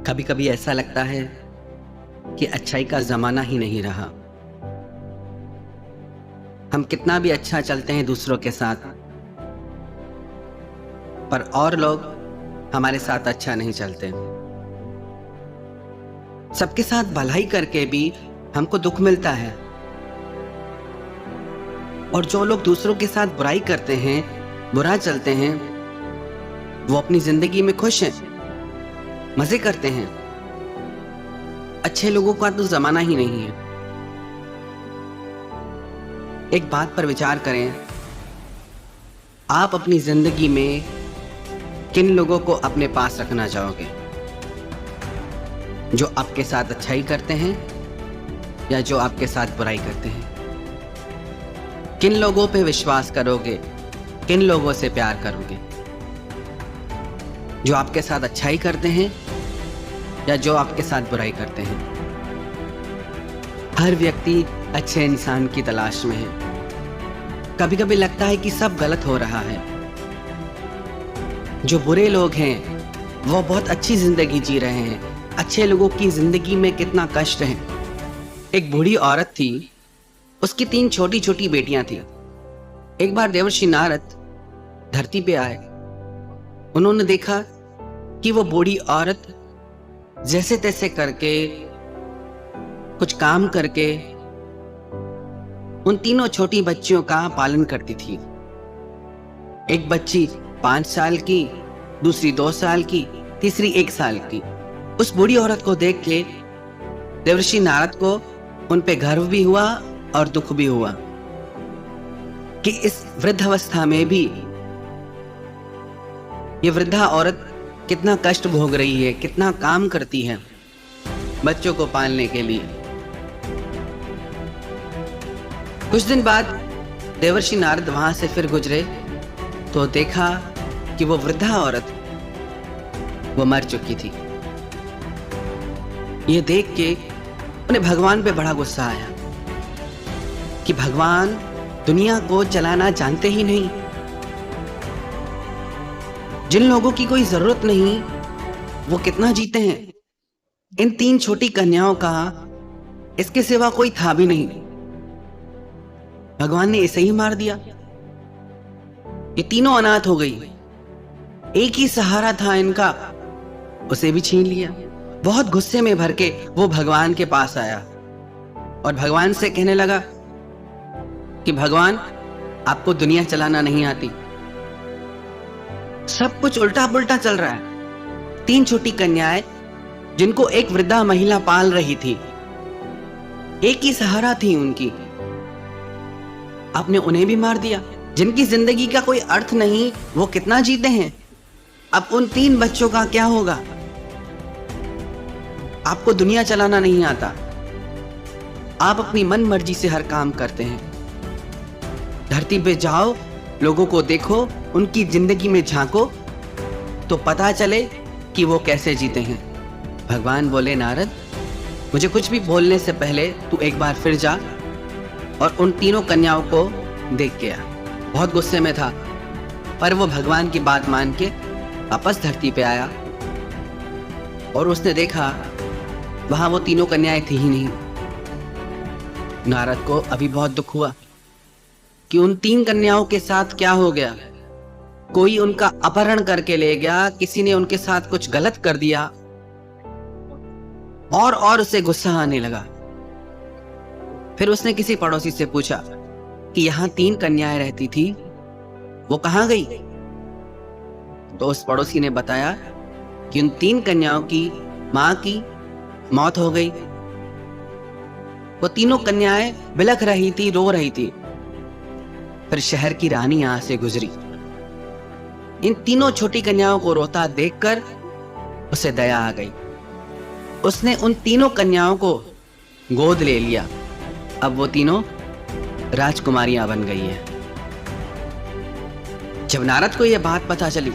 कभी कभी ऐसा लगता है कि अच्छाई का जमाना ही नहीं रहा। हम कितना भी अच्छा चलते हैं दूसरों के साथ, पर और लोग हमारे साथ अच्छा नहीं चलते। सबके साथ भलाई करके भी हमको दुख मिलता है, और जो लोग दूसरों के साथ बुराई करते हैं, बुरा चलते हैं, वो अपनी जिंदगी में खुश हैं, मजे करते हैं। अच्छे लोगों का तो जमाना ही नहीं है। एक बात पर विचार करें, आप अपनी जिंदगी में किन लोगों को अपने पास रखना चाहोगे? जो आपके साथ अच्छाई करते हैं या जो आपके साथ बुराई करते हैं? किन लोगों पे विश्वास करोगे? किन लोगों से प्यार करोगे? जो आपके साथ अच्छाई करते हैं या जो आपके साथ बुराई करते हैं? हर व्यक्ति अच्छे इंसान की तलाश में है। कभी कभी लगता है कि सब गलत हो रहा है। जो बुरे लोग हैं वो बहुत अच्छी जिंदगी जी रहे हैं। अच्छे लोगों की जिंदगी में कितना कष्ट है। एक बूढ़ी औरत थी, उसकी 3 छोटी छोटी बेटियां थी। एक बार देवर्षि नारद धरती पे आए। उन्होंने देखा कि वो बूढ़ी औरत जैसे तैसे करके, कुछ काम करके उन 3 छोटी बच्चियों का पालन करती थी। एक बच्ची 5 साल की, दूसरी 2 साल की, तीसरी 1 साल की। उस बूढ़ी औरत को देख के देवर्षि नारद को उन पे गर्व भी हुआ और दुख भी हुआ कि इस वृद्धावस्था में भी ये वृद्धा औरत कितना कष्ट भोग रही है, कितना काम करती है बच्चों को पालने के लिए। कुछ दिन बाद देवर्षि नारद वहां से फिर गुजरे तो देखा कि वो वृद्धा औरत वो मर चुकी थी। ये देख के उन्हें भगवान पे बड़ा गुस्सा आया कि भगवान दुनिया को चलाना जानते ही नहीं। जिन लोगों की कोई जरूरत नहीं वो कितना जीते हैं। इन 3 छोटी कन्याओं का इसके सिवा कोई था भी नहीं। भगवान ने इसे ही मार दिया। ये तीनों अनाथ हो गई। एक ही सहारा था इनका, उसे भी छीन लिया। बहुत गुस्से में भर के वो भगवान के पास आया और भगवान से कहने लगा कि भगवान, आपको दुनिया चलाना नहीं आती। सब कुछ उल्टा पुल्टा चल रहा है। 3 छोटी कन्याएं जिनको एक वृद्धा महिला पाल रही थी, एक ही सहारा थी उनकी, आपने उन्हें भी मार दिया। जिनकी जिंदगी का कोई अर्थ नहीं, वो कितना जीते हैं। अब उन 3 बच्चों का क्या होगा? आपको दुनिया चलाना नहीं आता। आप अपनी मन मर्जी से हर काम करते हैं। धरती पे जाओ, लोगों को देखो, उनकी जिंदगी में झांको तो पता चले कि वो कैसे जीते हैं। भगवान बोले, नारद, मुझे कुछ भी बोलने से पहले तू एक बार फिर जा और उन 3 कन्याओं को देख के आ। बहुत गुस्से में था, पर वो भगवान की बात मान के वापस धरती पे आया और उसने देखा वहां वो 3 कन्याएं थी ही नहीं। नारद को अभी बहुत दुख हुआ कि उन 3 कन्याओं के साथ क्या हो गया। कोई उनका अपहरण करके ले गया, किसी ने उनके साथ कुछ गलत कर दिया, और उसे गुस्सा आने लगा। फिर उसने किसी पड़ोसी से पूछा कि यहां 3 कन्याएं रहती थी, वो कहां गई? तो उस पड़ोसी ने बताया कि उन 3 कन्याओं की मां की मौत हो गई। वो 3 कन्याएं बिलख रही थी, रो रही थी। फिर शहर की रानी यहां से गुजरी। इन 3 छोटी कन्याओं को रोता देखकर उसे दया आ गई। उसने उन 3 कन्याओं को गोद ले लिया। अब वो 3 राजकुमारियां बन गई है। जब नारद को यह बात पता चली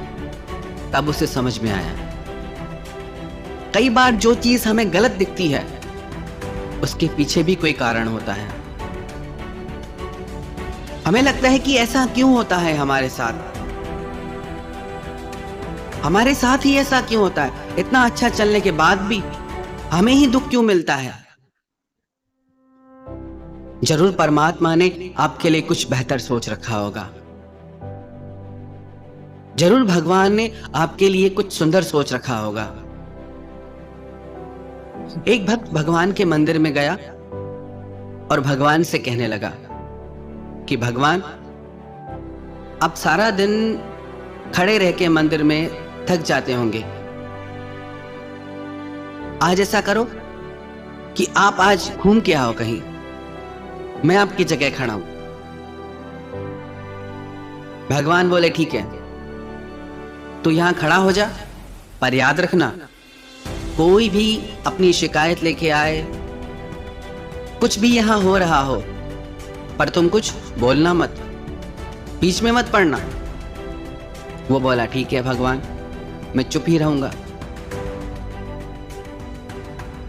तब उसे समझ में आया, कई बार जो चीज हमें गलत दिखती है उसके पीछे भी कोई कारण होता है। हमें लगता है कि ऐसा क्यों होता है हमारे साथ ही ऐसा क्यों होता है। इतना अच्छा चलने के बाद भी हमें ही दुख क्यों मिलता है? जरूर परमात्मा ने आपके लिए कुछ बेहतर सोच रखा होगा। जरूर भगवान ने आपके लिए कुछ सुंदर सोच रखा होगा। एक भक्त भगवान के मंदिर में गया और भगवान से कहने लगा कि भगवान, आप सारा दिन खड़े रह के मंदिर में थक जाते होंगे। आज ऐसा करो कि आप आज घूम के आओ कहीं, मैं आपकी जगह खड़ा हूं। भगवान बोले ठीक है, तू यहां खड़ा हो जा, पर याद रखना कोई भी अपनी शिकायत लेके आए, कुछ भी यहां हो रहा हो, पर तुम कुछ बोलना मत, बीच में मत पड़ना। वो बोला ठीक है भगवान, मैं चुप ही रहूंगा।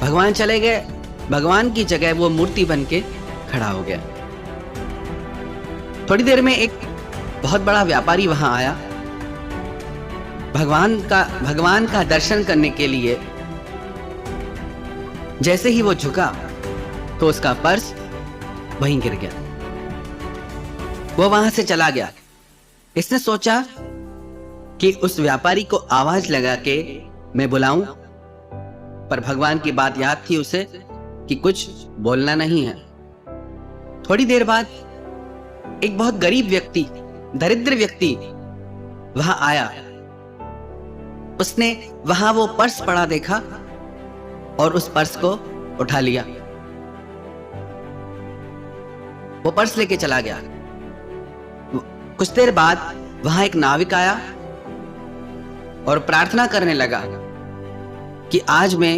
भगवान चले गए। भगवान की जगह वो मूर्ति बन के खड़ा हो गया। थोड़ी देर में एक बहुत बड़ा व्यापारी वहां आया भगवान का दर्शन करने के लिए। जैसे ही वो झुका तो उसका पर्स वहीं गिर गया। वो वहां से चला गया। इसने सोचा कि उस व्यापारी को आवाज लगा के मैं बुलाऊं, पर भगवान की बात याद थी उसे कि कुछ बोलना नहीं है। थोड़ी देर बाद एक बहुत गरीब व्यक्ति, दरिद्र व्यक्ति वहां आया। उसने वहां वो पर्स पड़ा देखा और उस पर्स को उठा लिया। वो पर्स लेके चला गया। कुछ देर बाद वहां एक नाविक आया और प्रार्थना करने लगा कि आज मैं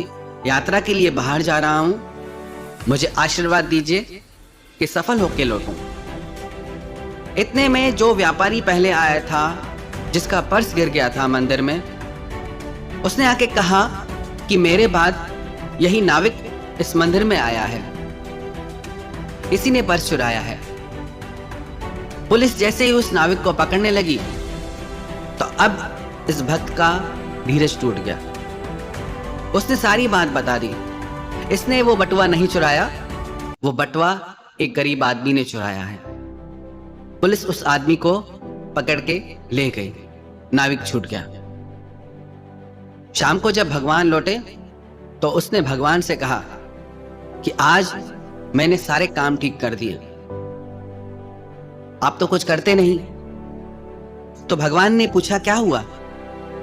यात्रा के लिए बाहर जा रहा हूं, मुझे आशीर्वाद दीजिए कि सफल होकर लौटूं। इतने में जो व्यापारी पहले आया था, जिसका पर्स गिर गया था मंदिर में, उसने आके कहा कि मेरे बाद यही नाविक इस मंदिर में आया है, इसी ने पर्स चुराया है। पुलिस जैसे ही उस नाविक को पकड़ने लगी तो अब इस भक्त का धीरज टूट गया। उसने सारी बात बता दी। इसने वो बटुआ नहीं चुराया, वो बटुआ एक गरीब आदमी ने चुराया है। पुलिस उस आदमी को पकड़ के ले गई। नाविक छूट गया। शाम को जब भगवान लौटे तो उसने भगवान से कहा कि आज मैंने सारे काम ठीक कर दिए, आप तो कुछ करते नहीं। तो भगवान ने पूछा क्या हुआ?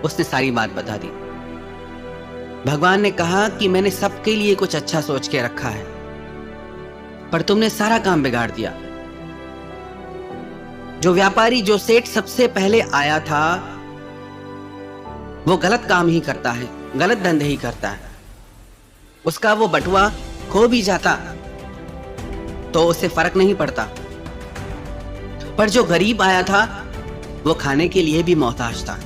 उसने सारी बात बता दी। भगवान ने कहा कि मैंने सबके लिए कुछ अच्छा सोच के रखा है, पर तुमने सारा काम बिगाड़ दिया। जो व्यापारी, जो सेठ सबसे पहले आया था, वो गलत काम ही करता है, गलत धंधे ही करता है। उसका वो बटुआ खो भी जाता तो उसे फर्क नहीं पड़ता, पर जो गरीब आया था वो खाने के लिए भी मोहताज था।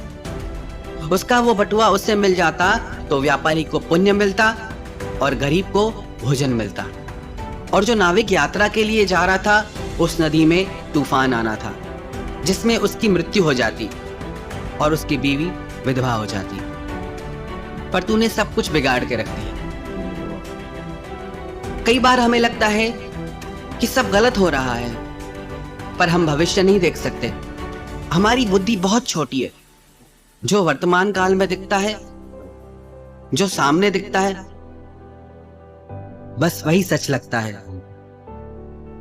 उसका वो बटुआ उससे मिल जाता तो व्यापारी को पुण्य मिलता और गरीब को भोजन मिलता। और जो नाविक यात्रा के लिए जा रहा था, उस नदी में तूफान आना था जिसमें उसकी मृत्यु हो जाती और उसकी बीवी विधवा हो जाती। पर तूने सब कुछ बिगाड़ के रख दिया। कई बार हमें लगता है कि सब गलत हो रहा है, पर हम भविष्य नहीं देख सकते। हमारी बुद्धि बहुत छोटी है। जो वर्तमान काल में दिखता है, जो सामने दिखता है, बस वही सच लगता है।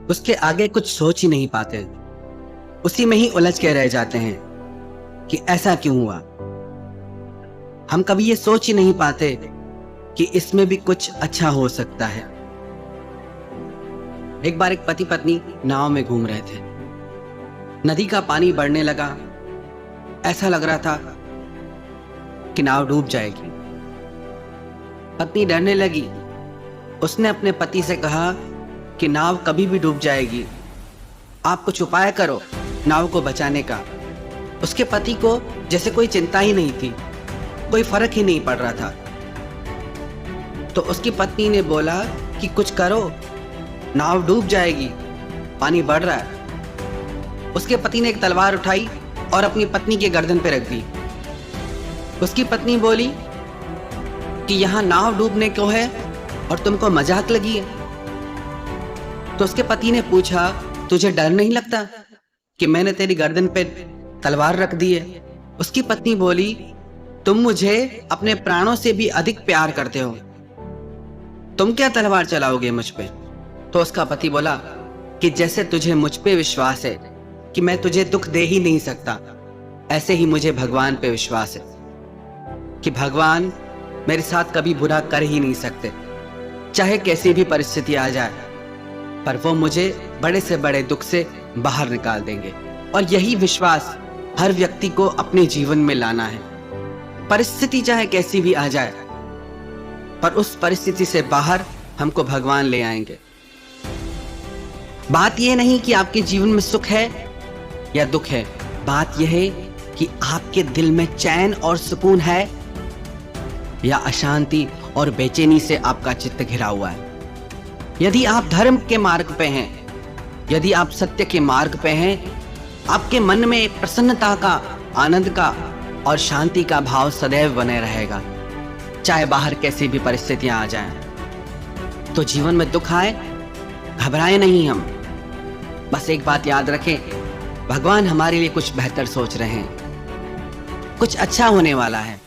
उसके आगे कुछ सोच ही नहीं पाते, उसी में ही उलझ के रह जाते हैं कि ऐसा क्यों हुआ। हम कभी ये सोच ही नहीं पाते कि इसमें भी कुछ अच्छा हो सकता है। एक बार एक पति पत्नी नाव में घूम रहे थे। नदी का पानी बढ़ने लगा। ऐसा लग रहा था कि नाव डूब जाएगी। पत्नी डरने लगी। उसने अपने पति से कहा कि नाव कभी भी डूब जाएगी, आप कुछ उपाय करो नाव को बचाने का। उसके पति को जैसे कोई चिंता ही नहीं थी, कोई फर्क ही नहीं पड़ रहा था। तो उसकी पत्नी ने बोला कि कुछ करो, नाव डूब जाएगी, पानी बढ़ रहा है। उसके पति ने एक तलवार उठाई और अपनी पत्नी के गर्दन पे रख दी। उसकी पत्नी बोली कि यहाँ नाव डूबने को है और तुमको मजाक लगी है। तो उसके पति ने पूछा, तुझे डर नहीं लगता कि मैंने तेरी गर्दन पे तलवार रख दी है? उसकी पत्नी बोली, तुम मुझे अपने प्राणों से भी अधिक प्यार करते हो, तुम क्या तलवार चलाओगे मुझ पे? तो उसका पति बोला कि जैसे तुझे मुझ पे विश्वास है कि मैं तुझे दुख दे ही नहीं सकता, ऐसे ही मुझे भगवान पे विश्वास है कि भगवान मेरे साथ कभी बुरा कर ही नहीं सकते, चाहे कैसी भी परिस्थिति आ जाए, पर वो मुझे बड़े से बड़े दुख से बाहर निकाल देंगे। और यही विश्वास हर व्यक्ति को अपने जीवन में लाना है। परिस्थिति चाहे कैसी भी आ जाए, पर उस परिस्थिति से बाहर हमको भगवान ले आएंगे। बात यह नहीं कि आपके जीवन में सुख है या दुख है, बात यह है कि आपके दिल में चैन और सुकून है या अशांति और बेचैनी से आपका चित्त घिरा हुआ है। यदि आप धर्म के मार्ग पे हैं, यदि आप सत्य के मार्ग पे हैं, आपके मन में एक प्रसन्नता का, आनंद का और शांति का भाव सदैव बने रहेगा, चाहे बाहर कैसी भी परिस्थितियां आ जाएं। तो जीवन में दुख आए, घबराएं नहीं हम, बस एक बात याद रखें, भगवान हमारे लिए कुछ बेहतर सोच रहे हैं, कुछ अच्छा होने वाला है।